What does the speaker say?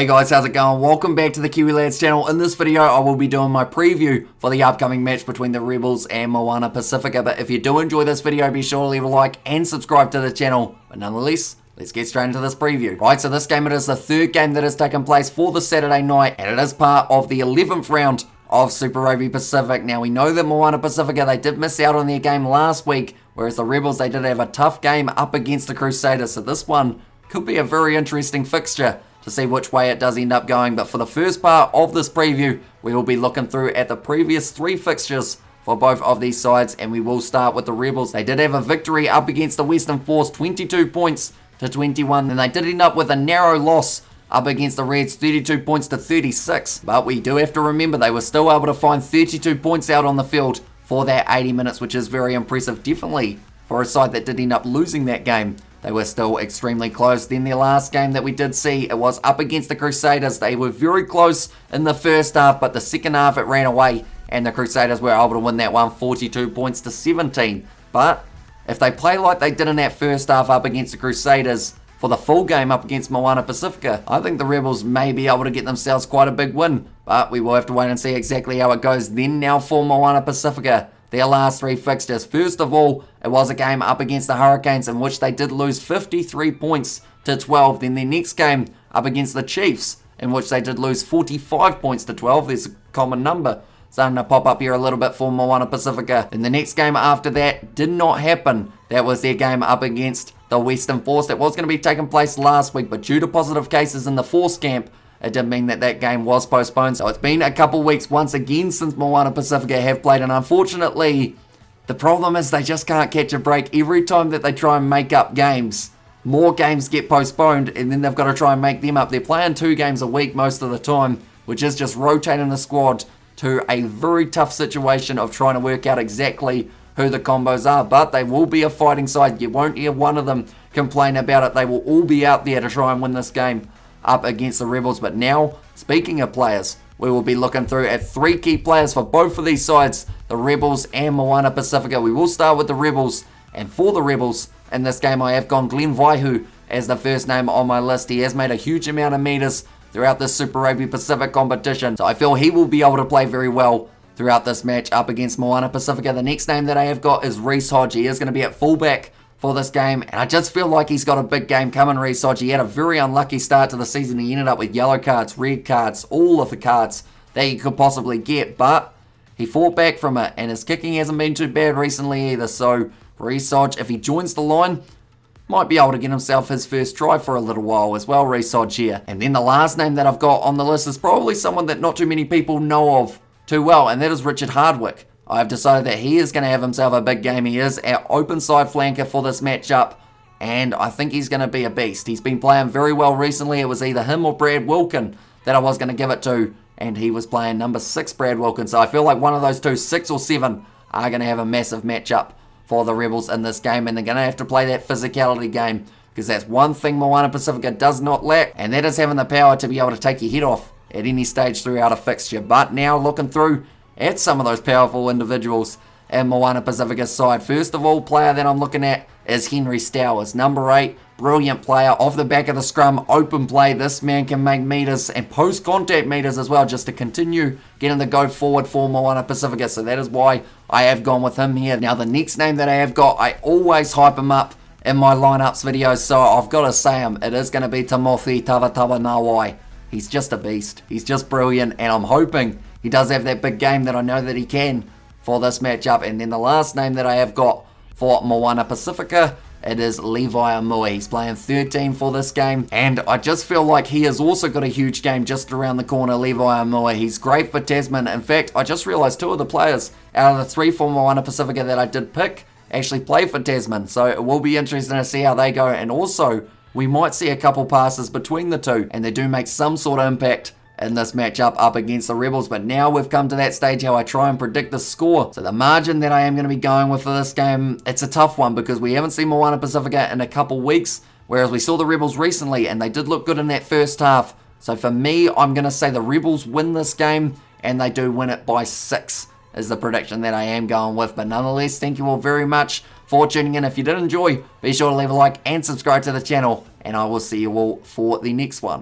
Hey guys, how's it going? Welcome back to the Kiwi Lads channel. In this video, I will be doing my preview for the upcoming match between the Rebels and Moana Pasifika. But if you do enjoy this video, be sure to leave a like and subscribe to the channel. But nonetheless, let's get straight into this preview. Right, so this game, it is the third game that has taken place for the Saturday night, and it is part of the 11th round of Super Rugby Pacific. Now, we know that Moana Pasifika, they did miss out on their game last week, whereas the Rebels, they did have a tough game up against the Crusaders. So this one could be a very interesting fixture to see which way it does end up going. But for the first part of this preview, we will be looking through at the previous three fixtures for both of these sides, and we will start with the Rebels. They did have a victory up against the Western Force, 22 points to 21, and they did end up with a narrow loss up against the Reds, 32 points to 36. But we do have to remember they were still able to find 32 points out on the field for that 80 minutes, which is very impressive, definitely for a side that did end up losing that game. They were still extremely close. Then their last game that we did see, it was up against the Crusaders. They were very close in the first half, but the second half it ran away, and the Crusaders were able to win that one, 42 points to 17. But if they play like they did in that first half up against the Crusaders for the full game up against Moana Pasifika, I think the Rebels may be able to get themselves quite a big win. But we will have to wait and see exactly how it goes. Then now for Moana Pasifika, their last three fixtures. First of all, it was a game up against the Hurricanes in which they did lose 53 points to 12. Then their next game up against the Chiefs, in which they did lose 45 points to 12. There's a common number starting to pop up here a little bit for Moana Pasifika. Then the next game after that did not happen. That was their game up against the Western Force. That was going to be taking place last week, but due to positive cases in the Force camp, it did mean that that game was postponed. So it's been a couple weeks once again since Moana Pasifika have played, and unfortunately, the problem is they just can't catch a break. Every time that they try and make up games, more games get postponed, and then they've got to try and make them up. They're playing 2 games a week most of the time, which is just rotating the squad to a very tough situation of trying to work out exactly who the combos are. But they will be a fighting side. You won't hear one of them complain about it. They will all be out there to try and win this game up against the Rebels. But now, speaking of players, we will be looking through at 3 key players for both of these sides, the Rebels and Moana Pasifika. We will start with the Rebels, and for the Rebels, in this game I have gone Glenn Vaihu as the first name on my list. He has made a huge amount of meters throughout this Super Rugby Pacific competition, so I feel he will be able to play very well throughout this match up against Moana Pasifika. The next name that I have got is Reece Hodge. He is going to be at fullback for this game, and I just feel like he's got a big game coming, Reece Hodge. He had a very unlucky start to the season. He ended up with yellow cards, red cards, all of the cards that you could possibly get, but he fought back from it, and his kicking hasn't been too bad recently either. So Reece Hodge, if he joins the line, might be able to get himself his first try for a little while as well, Reece Hodge here. And then the last name that I've got on the list is probably someone that not too many people know of too well, and that is Richard Hardwick. I've decided that he is going to have himself a big game. He is our open side flanker for this matchup, and I think he's going to be a beast. He's been playing very well recently. It was either him or Brad Wilkin that I was going to give it to, and he was playing number 6, Brad Wilkin. So I feel like one of those two, 6 or 7, are going to have a massive matchup for the Rebels in this game, and they're going to have to play that physicality game, because that's one thing Moana Pasifika does not lack, and that is having the power to be able to take your head off at any stage throughout a fixture. But now looking through at some of those powerful individuals in Moana Pasifika's side. First of all, player that I'm looking at is Henry Stowers, number 8, brilliant player, off the back of the scrum, open play. This man can make meters and post-contact meters as well, just to continue getting the go forward for Moana Pasifika. So that is why I have gone with him here. Now the next name that I have got, I always hype him up in my lineups videos, so I've got to say him. It is going to be Timothy Tavatawanawai. He's just a beast. He's just brilliant, and I'm hoping he does have that big game that I know that he can for this matchup. And then the last name that I have got for Moana Pasifika, it is Levi Amui. He's playing 13 for this game, and I just feel like he has also got a huge game just around the corner, Levi Amui. He's great for Tasman. In fact, I just realized 2 of the players out of the 3 for Moana Pasifika that I did pick actually play for Tasman, so it will be interesting to see how they go. And also, we might see a couple passes between the 2, and they do make some sort of impact in this matchup up against the Rebels. But now we've come to that stage how I try and predict the score. So the margin that I am going to be going with for this game, it's a tough one, because we haven't seen Moana Pasifika in a couple weeks, whereas we saw the Rebels recently, and they did look good in that first half. So for me, I'm going to say the Rebels win this game, and they do win it by 6, is the prediction that I am going with. But nonetheless, thank you all very much for tuning in. If you did enjoy, be sure to leave a like and subscribe to the channel, and I will see you all for the next one.